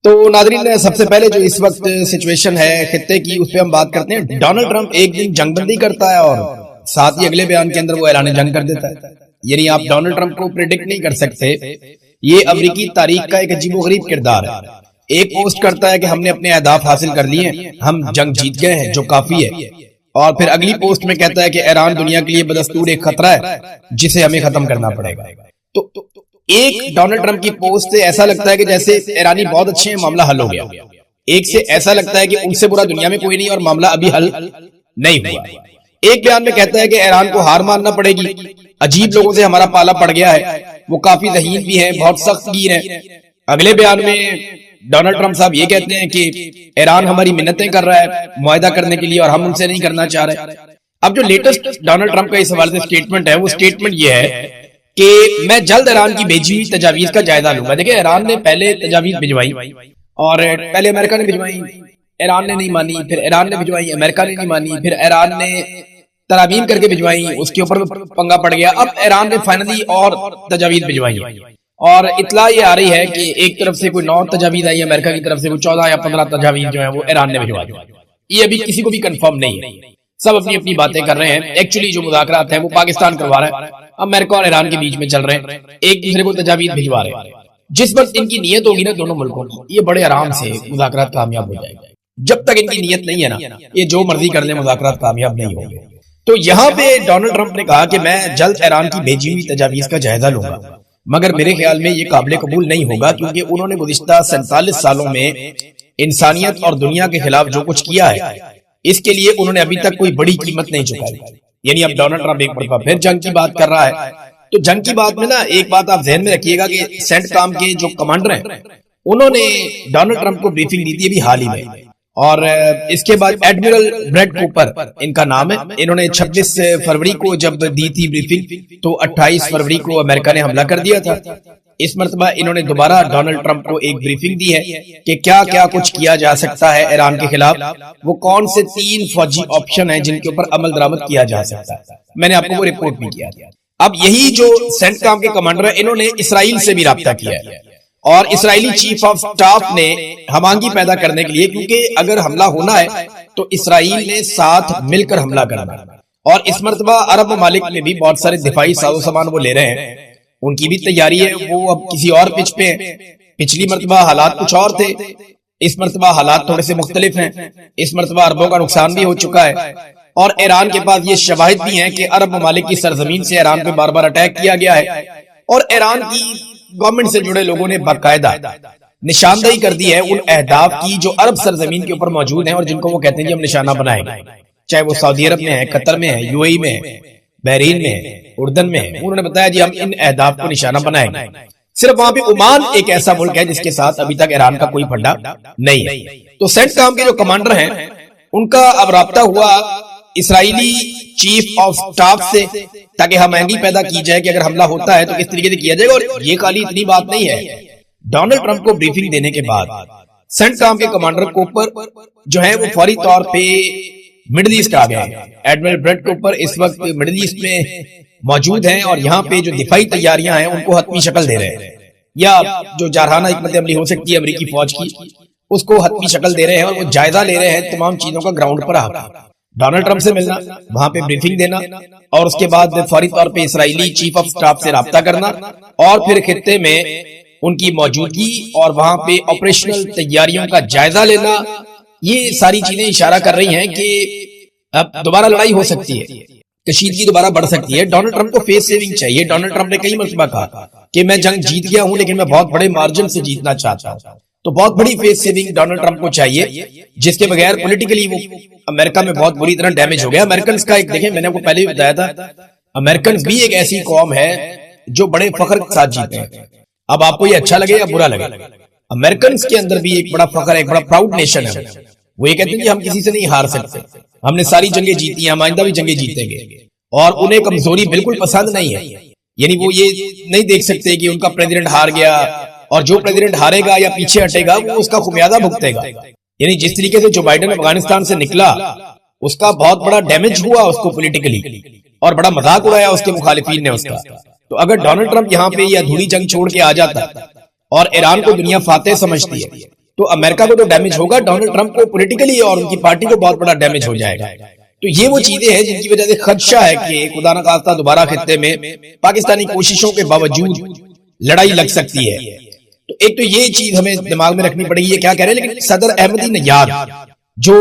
तो नादरीन, सबसे पहले जो इस वक्त सिचुएशन है खित्ते की, उस पर हम बात करते हैं। डोनाल्ड ट्रंप एक दिन जंगबंदी करता है और साथ ही अगले बयान के अंदर वो ऐलान जंग कर देता है। यानी आप डोनाल्ड ट्रंप को प्रिडिक्ट नहीं कर सकते। ये अमेरिकी तारीख का एक अजीबोगरीब किरदार है। एक पोस्ट करता है कि हमने अपने अहदाफ हासिल कर लिए हैं, हम जंग जीत गए हैं, जो काफी है, और फिर अगली पोस्ट में कहता है कि ईरान दुनिया के लिए बदस्तूर एक खतरा है जिसे हमें खत्म करना पड़ेगा। तो एक डोनाल्ड ट्रंप की पोस्ट से ऐसा लगता है कि जैसे ईरानी बहुत अच्छे हैं, मामला हल हो गया। एक से ऐसा लगता है कि उनसे बुरा दुनिया में कोई नहीं और मामला अभी हल नहीं हुआ। एक बयान में कहता है कि ईरान को हार मानना पड़ेगी, अजीब लोगों से हमारा पाला पड़ गया है, वो काफी ज़हीन भी हैं, बहुत सख्त गिर हैं। अगले बयान में डोनाल्ड ट्रंप साहब ये कहते हैं कि ईरान हमारी मिन्नतें कर रहा है मुआहदा करने के लिए और हम उनसे नहीं करना चाह रहे। अब जो लेटेस्ट डोनाल्ड ट्रंप का इस हवाले से स्टेटमेंट है, वो स्टेटमेंट ये है कि मैं जल्द ईरान की भेजी हुई तजावीज का जायजा लूंगा। देखिए, ईरान ने पहले तजावीज भिजवाई और पहले अमेरिका ने भिजवाई, ईरान ने नहीं मानी, फिर ईरान ने भिजवाई, अमेरिका ने नहीं मानी, फिर ईरान ने तरामीम करके भिजवाई, उसके ऊपर पंगा पड़ गया। अब ईरान ने फाइनली और तजावीज भिजवाई और इतला ये आ रही है कि एक तरफ से कोई 9 तजावीज आई, अमेरिका की तरफ से कोई 14 या 15 तजावीज जो है वो ईरान ने भिजवा दी। ये अभी किसी को भी कंफर्म नहीं है, सब अपनी अपनी बातें कर रहे हैं। एक्चुअली जो मुज़ाकरात हैं वो पाकिस्तान करवा रहा है, अमेरिका और ईरान के बीच में चल रहे हैं, एक दूसरे को तजावीज भिजवा रहे हैं। जिस वक्त इनकी नीयत होगी ना दोनों मुल्कों की, ये बड़े आराम से मुज़ाकरात कामयाब हो जाएंगे। जब तक इनकी नीयत नहीं है ना, ये जो मर्जी कर ले, मुज़ाकरात कामयाब नहीं होंगे। तो यहाँ पे डोनाल्ड ट्रंप ने कहा कि मैं जल्द ईरान की भेजी हुई तजावीज का जायजा लूंगा, मगर मेरे ख्याल में ये काबिल कबूल नहीं होगा, क्योंकि उन्होंने गुज़िश्ता 47 सालों में इंसानियत और दुनिया के खिलाफ जो कुछ किया है, इसके लिए उन्होंने अभी तक कोई बड़ी कीमत नहीं चुकाई। यानी अब डोनाल्ड ट्रंप एक मरतबा फिर जंग की बात कर रहा है। तो जंग की बात में ना एक बात आप ध्यान में रखिएगा कि सेंटकॉम के जो कमांडर हैं, उन्होंने डोनाल्ड ट्रंप को ब्रीफिंग दी थी अभी हाल ही में, और इसके बाद एडमिरल ब्रैड कूपर इनका नाम है। इन्होंने 26 फरवरी को जब दी थी ब्रीफिंग, तो 28 फरवरी को अमेरिका ने हमला कर दिया था। इस मरतबा इन्होंने दोबारा डोनाल्ड ट्रंप को एक ब्रीफिंग दी है कि क्या क्या कुछ किया जा सकता है ईरान के खिलाफ, वो कौन से 3 फौजी ऑप्शन हैं जिनके ऊपर अमल दरामद किया जा सकता है। मैंने आपको वो रिपोर्ट भी किया। अब यही जो सेंटकॉम के कमांडर है, इन्होंने इसराइल से भी राब्ता किया है और इसराइली चीफ ऑफ स्टाफ ने हमांगी पैदा करने के लिए, क्योंकि अगर हमला होना है तो इसराइल ने साथ मिलकर हमला करना है। और इस मरतबा अरब ममालिक में भी बहुत सारे दिफाई साजो सामान वो ले रहे हैं, उनकी भी तैयारी है, वो अब किसी और पिच पे है। पिछली मरतबा हालात कुछ और थे, इस मरतबा हालात थोड़े से मुख्तलिफ हैं। इस मरतबा अरबों का नुकसान भी हो चुका है और ईरान के पास ये शवाहिद भी हैं कि अरब ममालिक की सरजमीन से ईरान पे बार बार अटैक किया गया है और ईरान की गवर्नमेंट से जुड़े लोगों ने बाकायदा निशानदेही कर दी है उन अहदाफ की जो अरब सरजमीन के ऊपर मौजूद हैं और जिनको वो कहते हैं कि हम निशाना बनाएंगे, चाहे वो सऊदी अरब में है, कतर में है, यूएई में है, बहरीन में है, उर्दन में है। उन्होंने बताया जी हम इन अहदाफ को निशाना बनाएंगे। सिर्फ वहां पे ओमान एक ऐसा मुल्क है जिसके साथ अभी तक ईरान का कोई फंडा नहीं है। तो सेंटकॉम के जो कमांडर हैं, उनका अब राब्ता हुआ इसराइली चीफ ऑफ स्टाफ से, ताकि हमायंगी पैदा की जाए कि अगर हमला होता है तो किस तरीके से किया जाएगा। और ये खाली इतनी बात नहीं है, डोनाल्ड ट्रंप को ब्रीफिंग देने के बाद सेंटकॉम के कमांडर कूपर जो है वो फौरी तौर पे मिडिल ईस्ट आ गए। एडमिरल ब्रैड कूपर इस वक्त मिडिल ईस्ट में मौजूद हैं और यहाँ पे जो दिफाई तैयारियां हैं उनको हतमी शक्ल दे रहे हैं, या जो जारहाना हिकमत अमली हो सकती है अमेरिकी फौज की, उसको हतमी शक्ल दे रहे हैं और वो जायजा ले रहे हैं तमाम चीजों का ग्राउंड पर आकर। डोनाल्ड ट्रंप से मिलना, वहां पे ब्रीफिंग देना और उसके बाद फौरी तौर पे इसराइली चीफ ऑफ स्टाफ से राब्ता करना और फिर खित्ते में उनकी मौजूदगी और वहां पे ऑपरेशनल तैयारियों का जायजा लेना। ये सारी चीजें इशारा कर रही हैं कि अब दोबारा लड़ाई हो सकती है, कशीदगी दोबारा बढ़ सकती है। डोनाल्ड ट्रंप को फेस सेविंग चाहिए। डोनाल्ड ट्रंप ने कई मरतबा कहा कि मैं जंग जीत गया हूं लेकिन मैं बहुत बड़े मार्जिन से जीतना चाहता हूं। तो बहुत बड़ी फेस सेविंग डोनाल्ड ट्रंप को चाहिए, जिसके बगैर पॉलिटिकली वो अमेरिका में बहुत बुरी तरह डैमेज हो गया। अमेरिकन का एक देखें, मैंने आपको पहले भी बताया था, अमेरिकन भी एक ऐसी कौम है जो बड़े फख्र के साथ जीते हैं। अब आपको ये अच्छा लगे या बुरा लगे, अमेरिकन के अंदर भी एक बड़ा फख्र है, एक बड़ा प्राउड नेशन है। वो ये कहते हैं कि हम किसी से नहीं हार सकते, हमने सारी जंगें जीती हैं, हम आइंदा भी जंगें जीतेंगे। और उन्हें कमजोरी बिल्कुल पसंद नहीं है। यानी वो ये नहीं देख सकते कि उनका प्रेसिडेंट हार गया और जो प्रेसिडेंट हारेगा या पीछे हटेगा वो उसका खुमियाजा भुगतेगा। यानी जिस तरीके से जो बाइडेन अफगानिस्तान से निकला, उसका बहुत बड़ा डैमेज हुआ उसको पॉलिटिकली, और बड़ा मजाक उड़ाया उसके मुखालिफिन ने उसका। तो अगर डोनाल्ड ट्रंप यहाँ पे ये अधूरी जंग छोड़ के आ जाता और ईरान को दुनिया फातेह समझती है, तो अमेरिका को तो डैमेज होगा, डोनाल्ड ट्रंप को पॉलिटिकली और उनकी पार्टी को बहुत बड़ा डैमेज हो जाएगा। तो ये वो चीजें हैं जिनकी वजह से खदशा है कि खुदा न खास्ता दोबारा खित्ते में पाकिस्तानी कोशिशों के बावजूद लड़ाई लग सकती है। तो एक तो ये चीज हमें दिमाग में रखनी पड़ेगी, ये क्या कह रहे हैं। लेकिन सदर अहमदी नजाद जो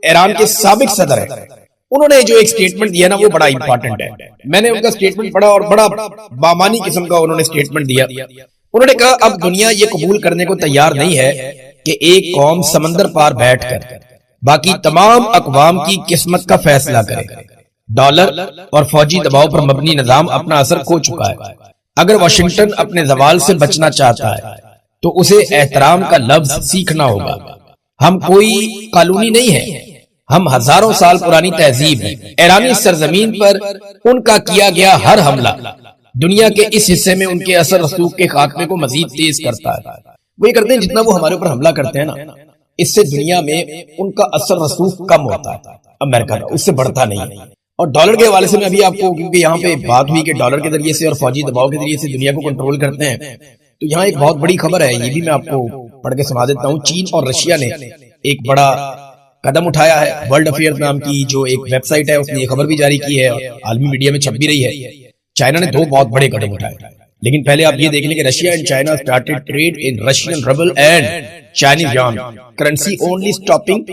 ईरान के साबिक सदर है, उन्होंने जो एक स्टेटमेंट दिया ना वो बड़ा इंपॉर्टेंट है। मैंने उनका स्टेटमेंट पढ़ा और बड़ा बामानी किस्म का उन्होंने स्टेटमेंट दिया। उन्होंने कहा अब दुनिया ये कबूल करने को तैयार नहीं है कि एक कौम समंदर पार बैठकर बाकी तमाम अकवाम की किस्मत का फैसला करे। डॉलर और फौजी दबाव पर मबनी निजाम अपना असर खो चुका है। अगर वाशिंगटन अपने जवाल से बचना चाहता है तो उसे एहतराम का लफ्ज सीखना होगा। हम कोई कानूनी नहीं है, हम हजारों साल पुरानी तहजीब है। ईरानी सरजमीन पर उनका किया गया हर हमला दुनिया के इस हिस्से में उनके असर रसूख के खात्मे को मजीद तेज करता है। वो ये करते हैं जितना वो हमारे ऊपर हमला करते हैं ना, इससे दुनिया में उनका असर रसूख कम होता है अमेरिका का, उससे बढ़ता नहीं है। और डॉलर के हवाले से मैं अभी आपको, क्योंकि यहाँ पे बात हुई कि डॉलर के जरिए से और फौजी दबाव के जरिए से दुनिया को कंट्रोल करते हैं, तो यहाँ एक बहुत बड़ी खबर है, ये भी मैं आपको पढ़ के सुना देता हूँ। चीन और रशिया ने एक बड़ा कदम उठाया है। वर्ल्ड अफेयर नाम की जो एक वेबसाइट है उसने ये खबर भी जारी की है और आलमी मीडिया में छप भी रही है। चाइना ने दो बहुत बड़े कदम उठाए, लेकिन पहले आप ये देख लें कि Russia and China started trade in Russian rouble and Chinese yuan currency only stopping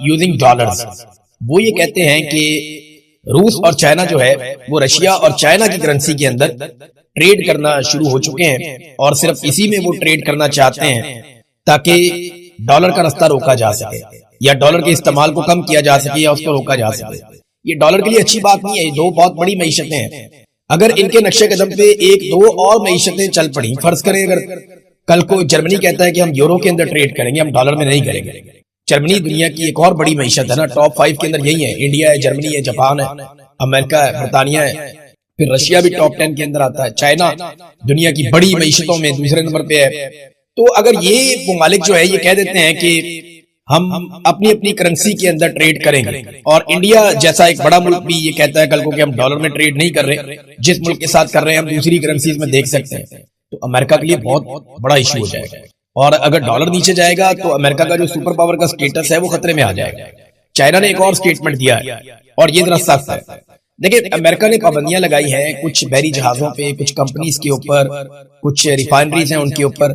using dollars. वो ये कहते हैं कि रूस और चाइना जो है वो रशिया और चाइना की करेंसी के अंदर ट्रेड करना शुरू हो चुके हैं और सिर्फ इसी में वो ट्रेड करना चाहते हैं ताकि डॉलर का रास्ता रोका जा सके या डॉलर के इस्तेमाल को कम किया जा सके या उसको रोका जा सके। ये डॉलर के लिए अच्छी बात नहीं है। ये दो बहुत बड़ी मईशतें हैं। अगर इनके नक्शे कदम पे एक दो और मईशतें चल पड़ी, फर्ज करें अगर कल को जर्मनी कहता है कि हम यूरो के अंदर ट्रेड करेंगे, हम डॉलर में नहीं करेंगे। जर्मनी दुनिया की एक और बड़ी मईशत है ना, टॉप 5 के अंदर यही है। इंडिया है, जर्मनी है, जापान है, अमेरिका है, बरतानिया है, फिर रशिया भी टॉप 10 के अंदर आता है। चाइना दुनिया की बड़ी मईशतों में दूसरे नंबर पे है। तो अगर ये ममालिक जो है ये कह देते हैं कि हम अपनी अपनी करेंसी के अंदर ट्रेड करेंगे और इंडिया जैसा एक बड़ा मुल्क भी ये कहता है कल को कि हम डॉलर में ट्रेड नहीं कर रहे, जिस मुल्क के साथ कर रहे हैं हम दूसरी करेंसीज में देख सकते हैं, तो अमेरिका के लिए बहुत बड़ा इशू हो जाएगा। और अगर डॉलर नीचे जाएगा तो अमेरिका का जो सुपर पावर का स्टेटस है वो खतरे में आ जाएगा। चाइना ने एक और स्टेटमेंट दिया है और ये जरा सख्त है। देखिए, अमेरिका ने पाबंदियां लगाई हैं कुछ बहरी जहाजों पे, कुछ कंपनीज के ऊपर, कुछ रिफाइनरीज हैं उनके ऊपर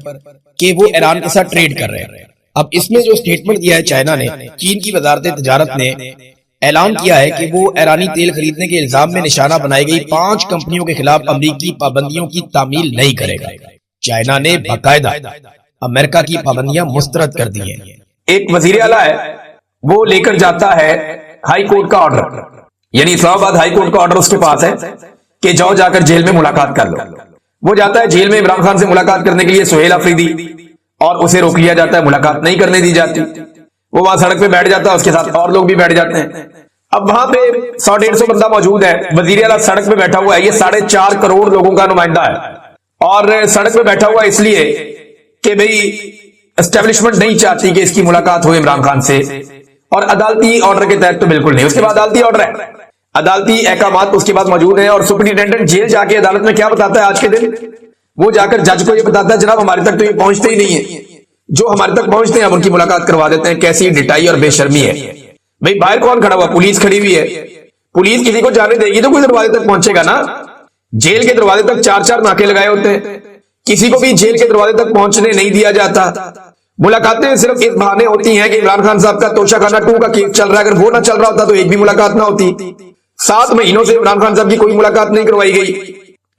कि वो ईरान के साथ ट्रेड कर रहे हैं। अब इसमें जो स्टेटमेंट दिया है चाइना ने, चीन की वजारत तिजारत ने ऐलान किया है कि वो ईरानी तेल खरीदने के इल्जाम में निशाना बनाई गई 5 कंपनियों के खिलाफ अमरीकी पाबंदियों की तामील नहीं करेगा। चाइना ने बाकायदा अमेरिका की पाबंदियां मुस्तरद कर दी हैं। एक वजीर आला है, वो लेकर जाता है हाई कोर्ट का ऑर्डर, यानी इस्लामाबाद हाई कोर्ट का ऑर्डर उसके पास है कि जाओ जाकर जेल में मुलाकात कर लो। वो जाता है जेल में इमरान खान से मुलाकात करने के लिए, सुहेल अफरीदी, और उसे रोक लिया जाता है, मुलाकात नहीं करने दी जाती। वो वहां सड़क पे बैठ जाता है, उसके साथ और लोग भी बैठ जाते हैं। अब वहां पे 100-150 बंदा मौजूद है, वजीर आला सड़क पे बैठा हुआ है। ये 4.5 करोड़ लोगों का नुमाइंदा है और सड़क पे बैठा हुआ इसलिए कि भाई एस्टेब्लिशमेंट नहीं चाहती कि इसकी मुलाकात हो इमरान खान से, और अदालती ऑर्डर के तहत तो बिल्कुल नहीं। उसके बाद अदालती ऑर्डर है, अदालती अहकामात उसके पास मौजूद है और सुपरिटेंडेंट जेल जाके अदालत में क्या बताता है आज के दिन, वो जाकर जज को ये बताता है जनाब हमारे तक तो ये पहुंचते ही नहीं है, जो हमारे तक पहुंचते हैं हम उनकी मुलाकात करवा देते हैं। कैसी डिटाई और बेशर्मी है भाई। बाहर कौन खड़ा हुआ? पुलिस खड़ी हुई है। पुलिस किसी को जाने देगी तो कोई दरवाजे तक पहुंचेगा ना। जेल के दरवाजे तक 4-4 नाके लगाए होते हैं, किसी को भी जेल के दरवाजे तक पहुंचने नहीं दिया जाता। मुलाकातें सिर्फ इस बहाने होती हैं कि इमरान खान साहब का तोशाखाना 2 का केस चल रहा है, अगर वो ना चल रहा होता तो एक भी मुलाकात ना होती। 7 महीनों से इमरान खान साहब की कोई मुलाकात नहीं करवाई गई।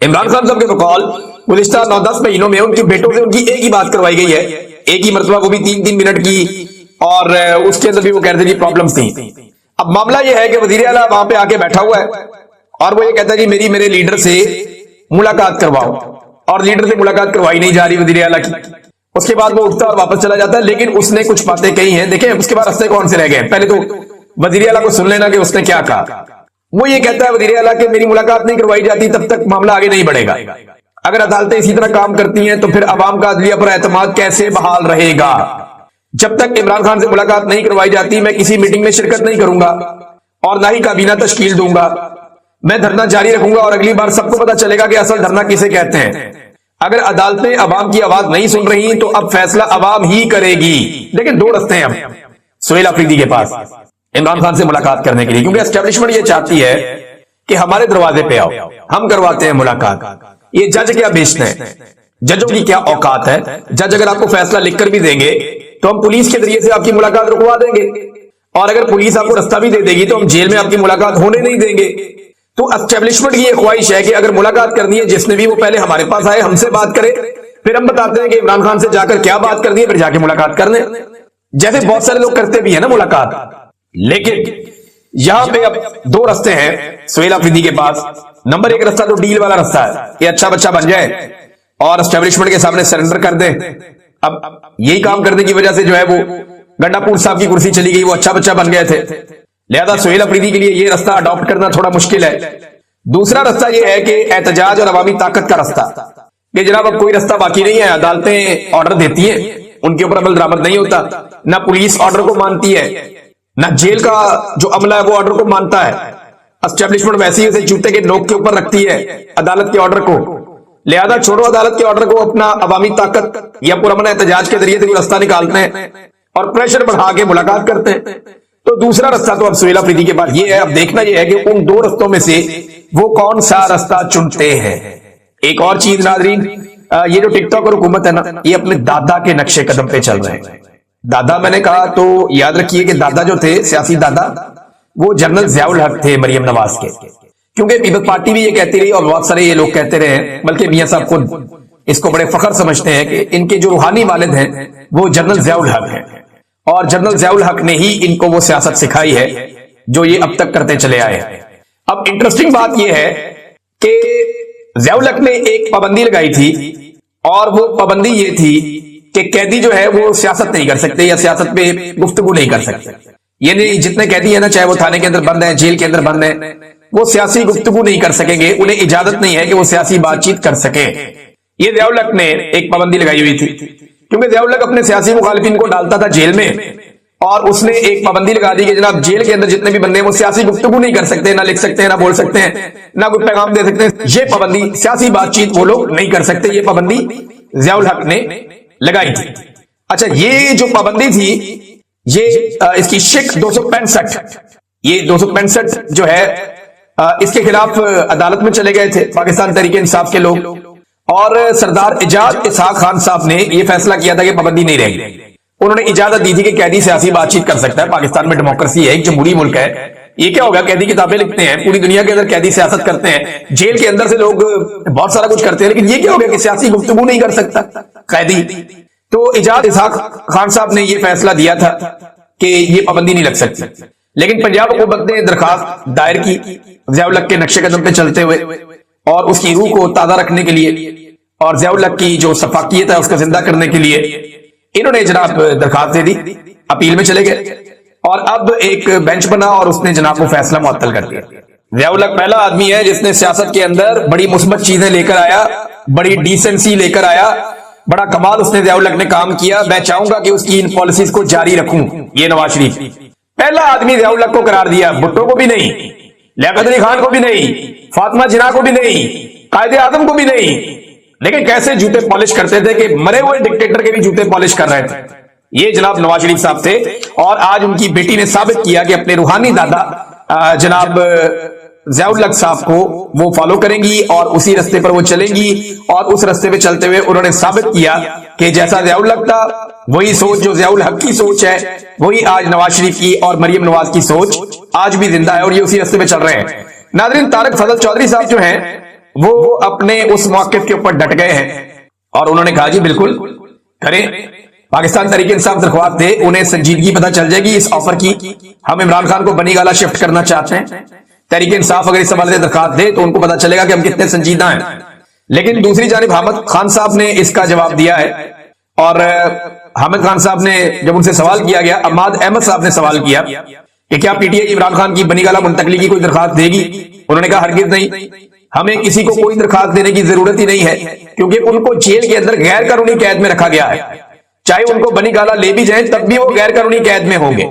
इमरान खान साहब के बकौल गुज़िश्ता 9-10 महीनों में उनके बेटों से उनकी एक ही बात करवाई गई है, एक ही मरतबा, वो भी 3-3 मिनट की, और उसके अंदर भी वो कहते थे प्रॉब्लम्स थी। अब मामला ये है कि वजीर आला वहां पे आके बैठा हुआ है और वो ये कहता है कि मेरे लीडर से मुलाकात करवाओ, और लीडर से मुलाकात करवाई नहीं जा रही वजीर आला की। उसके बाद वो उठता और वापस चला जाता है, लेकिन उसने कुछ बातें कही हैं। देखें उसके बाद रास्ते कौन से रह गए। पहले तो वजीर आला को सुन लेना कि उसने क्या कहा। वो ये कहता है वजीर आला कि मेरी मुलाकात नहीं करवाई जाती तब तक मामला आगे नहीं बढ़ेगा। अगर अदालतें इसी तरह काम करती हैं तो फिर अवाम का अदलिया पर एतमाद कैसे बहाल रहेगा। जब तक इमरान खान से मुलाकात नहीं करवाई जाती मैं किसी मीटिंग में शिरकत नहीं करूंगा और ना ही काबीना तश्कील दूंगा। मैं धरना जारी रखूंगा और अगली बार सबको पता चलेगा कि असल धरना किसे कहते हैं। अगर अदालतें अवाम की आवाज नहीं सुन रही तो अब फैसला अवाम ही करेगी। लेकिन दो रास्ते हैं अब सुहेल अफरीदी के पास इमरान खान से मुलाकात करने के लिए, क्योंकि एस्टेब्लिशमेंट ये चाहती है कि हमारे दरवाजे पे आओ, हम करवाते हैं मुलाकात। ये जज क्या बेचते हैं, जजों की क्या औकात है। जज अगर आपको फैसला लिखकर भी देंगे तो हम पुलिस के जरिए से आपकी मुलाकात रुकवा देंगे, और अगर पुलिस आपको रास्ता भी दे देगी तो हम जेल में आपकी मुलाकात होने नहीं देंगे। तो एस्टेब्लिशमेंट की यह ख्वाहिश है कि अगर मुलाकात करनी है जिसने भी, वो पहले हमारे पास आए, हमसे बात करे, फिर हम बताते हैं कि इमरान खान से जाकर क्या बात करनी है, फिर जाके मुलाकात कर लें, जैसे बहुत सारे लोग करते भी है ना मुलाकात। लेकिन यहां पे अब दो रास्ते हैं सुहेल अफरीदी के पास। नंबर एक रास्ता तो डील वाला रास्ता है कि अच्छा बच्चा बन जाए और एस्टेब्लिशमेंट के सामने सरेंडर कर दे। अब यही काम करने की वजह से जो है वो गंडापुर साहब की कुर्सी चली गई, वो अच्छा बच्चा बन गए थे। लिहाजा सुहेल अफरीदी के लिए यह रास्ता अडॉप्ट करना थोड़ा मुश्किल है। दूसरा रास्ता यह है कि एहतजाज और अवामी ताकत का रास्ता, कि जनाब अब कोई रास्ता बाकी नहीं है, अदालतें ऑर्डर देती हैं, उनके ऊपर अमल दरामद नहीं होता, ना पुलिस ऑर्डर को मानती है, ना जेल का जो अमला है वो ऑर्डर को मानता है। एस्टेब्लिशमेंट वैसे ही उसे जूते के नोक के ऊपर रखती है अदालत के ऑर्डर को। लिहाजा छोड़ो अदालत के ऑर्डर को, अपना अवामी ताकत या पुरअमन एहतजाज के जरिए से कोई रास्ता निकालते हैं और प्रेशर बढ़ा के मुलाकात करते हैं। तो दूसरा रास्ता तो अब सुहेल अफरीदी के पास ये है। अब देखना यह है कि उन दो रास्तों में से वो कौन सा रास्ता चुनते हैं। एक और चीज नाजरीन, ये जो टिकटॉक और हुकूमत है ना, ये अपने दादा के नक्शे कदम पे चल रहे हैं। दादा मैंने कहा तो याद रखिए कि दादा जो थे, सियासी दादा, वो जनरल ज़ियाउल हक थे मरियम नवाज के। क्योंकि पीपल्स पार्टी भी ये कहती रही और बहुत सारे ये लोग कहते रहे, बल्कि मियां साहब खुद इसको बड़े फख्र समझते हैं कि इनके जो रूहानी वालिद हैं वो जनरल ज़ियाउल हक हैं, और जनरल ज़ियाउल हक ने ही इनको वो सियासत सिखाई है जो ये अब तक करते चले आए हैं। अब इंटरेस्टिंग बात यह है कि ज़ियाउल हक ने एक पाबंदी लगाई थी, और वो पाबंदी ये थी कि कैदी जो है वो सियासत नहीं कर सकते या सियासत पे गुफ्तगू नहीं कर सकते। यानी जितने कैदी है ना, चाहे वो थाने के अंदर बंद है, जेल के अंदर बंद है, वो सियासी गुफ्तगू नहीं कर सकेंगे, उन्हें इजाजत नहीं है कि वो सियासी बातचीत कर सके। ये ज़ियाउल हक ने एक पाबंदी लगाई हुई थी, क्योंकि ज़ियाउल हक अपने सियासी मुखालिफिन को डालता था जेल में, और उसने एक पाबंदी लगा दी कि जनाब जेल के अंदर जितने भी बंदे हैं वो सियासी गुफ्तगू नहीं कर सकते, ना लिख सकते हैं, ना बोल सकते हैं, ना कोई पैगाम दे सकते हैं। ये पाबंदी, सियासी बातचीत वो लोग नहीं कर सकते, ये पाबंदी ज़ियाउल हक ने लगाई थी। अच्छा, ये जो पाबंदी थी, ये इसकी शिक 265, ये 265 जो है इसके खिलाफ अदालत में चले गए थे पाकिस्तान तहरीक इंसाफ के लोग, और सरदार इजाद इसहाक खान साहब ने यह फैसला किया था कि पाबंदी नहीं रहेगी। उन्होंने इजाजत दी थी कि कैदी सियासी बातचीत कर सकता है। पाकिस्तान में डेमोक्रेसी है, एक जमहूरी मुल्क है। ये क्या होगा, कैदी किताबें लिखते हैं, पूरी दुनिया के अंदर कैदी सियासत करते हैं, जेल के अंदर से लोग बहुत सारा कुछ करते हैं, लेकिन ये क्या हो गया कि सियासी गुफ्तगू नहीं कर सकता कैदी। तो इजाद इसहाक खान साहब ने यह फैसला दिया था कि ये पाबंदी नहीं लग सकती। लेकिन पंजाब हुकूमत ने दरखास्त दायर की ज़ियाउल हक के नक्शे कदम पे चलते हुए, और उसकी रूह को ताजा रखने के लिए और ज़ियाउल हक की जो सफाकियत है उसको जिंदा करने के लिए इन्होंने जनाब दरखास्त दे दी, अपील में चले गए, और अब एक बेंच बना और उसने जनाब वो फैसला मुअत्तल कर दिया। ज़ियाउल हक पहला आदमी है जिसने सियासत के अंदर बड़ी मुस्बत चीजें लेकर आया, बड़ी डिसेंसी लेकर आया, बड़ा कमाल उसने ज़ियाउल हक ने काम किया। मैं चाहूंगा कि उसकी इन पॉलिसीज को जारी रखूं। ये नवाज शरीफ पहला आदमी ज़ियाउल हक को करार दिया, भुट्टो को भी नहीं, लियाकत अली खान को भी नहीं, फातिमा जिन्ना को भी नहीं, कायदे आजम को भी नहीं, लेकिन कैसे जूते पॉलिश करते थे कि मरे हुए डिक्टेटर के भी जूते पॉलिश कर रहे थे। ये जनाब नवाज शरीफ साहब थे, और आज उनकी बेटी ने साबित किया कि अपने रूहानी दादा जनाब ज़ियाउल हक साहब को वो फॉलो करेंगी और उसी रास्ते पर वो चलेंगी, और उस रास्ते पे चलते हुए उन्होंने साबित किया कि जैसा ज़ियाउल हक था वही सोच जो ज़ियाउल हक की सोच है, वही आज नवाज शरीफ की और मरियम नवाज की सोच आज भी जिंदा है, और ये उसी रास्ते पे चल रहे हैं। नाज़रीन, तारिक फजल चौधरी साहब जो हैं वो अपने उस मौक़िफ़ के ऊपर डट गए हैं, और उन्होंने कहा जी बिल्कुल करें। पाकिस्तान तहरीक इंसाफ दरख्वास्त दे, उन्हें संजीदगी पता चल जाएगी इस ऑफर की। हम इमरान खान को बनी गाला शिफ्ट करना चाहते हैं, तहरीक इंसाफ अगर इस सवाल से दरख्वास्त दे तो उनको पता चलेगा कि हम कितने संजीदा हैं। लेकिन दूसरी जानिब हामिद खान साहब ने इसका जवाब दिया है, और हामिद खान साहब ने जब उनसे सवाल किया गया, अहमद अहमद साहब ने सवाल किया कि क्या पीटीआई इमरान खान की बनी गाला मुंतकली की कोई दरख्वास्त देगी, उन्होंने कहा हरगिज नहीं, हमें किसी को कोई दरखास्त देने की जरूरत ही नहीं है, क्योंकि उनको जेल के अंदर गैर कानूनी कैद में रखा गया है। चाहे उनको बनी गाला ले भी जाए तब भी वो गैर कानूनी कैद में होंगे।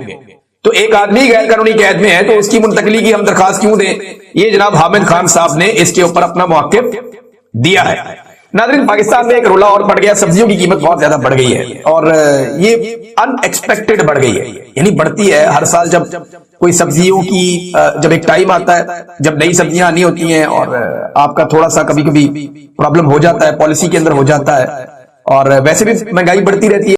तो एक आदमी गैर कानूनी कैद में है तो उसकी मुंतकली की हम दरखास्त क्यों दें। ये जनाब हामिद खान साहब ने इसके ऊपर अपना मौक़िफ़ दिया है। नाज़रीन, पाकिस्तान में एक रोला और पड़ गया, सब्जियों की कीमत बहुत ज्यादा बढ़ गई है और ये अनएक्सपेक्टेड बढ़ गई है, यानी बढ़ती है हर साल। जब कोई सब्जियों की जब एक टाइम आता है जब नई सब्जियां आनी होती हैं और आपका थोड़ा सा कभी कभी प्रॉब्लम हो जाता है, पॉलिसी के अंदर हो जाता है, और वैसे भी महंगाई बढ़ती रहती है।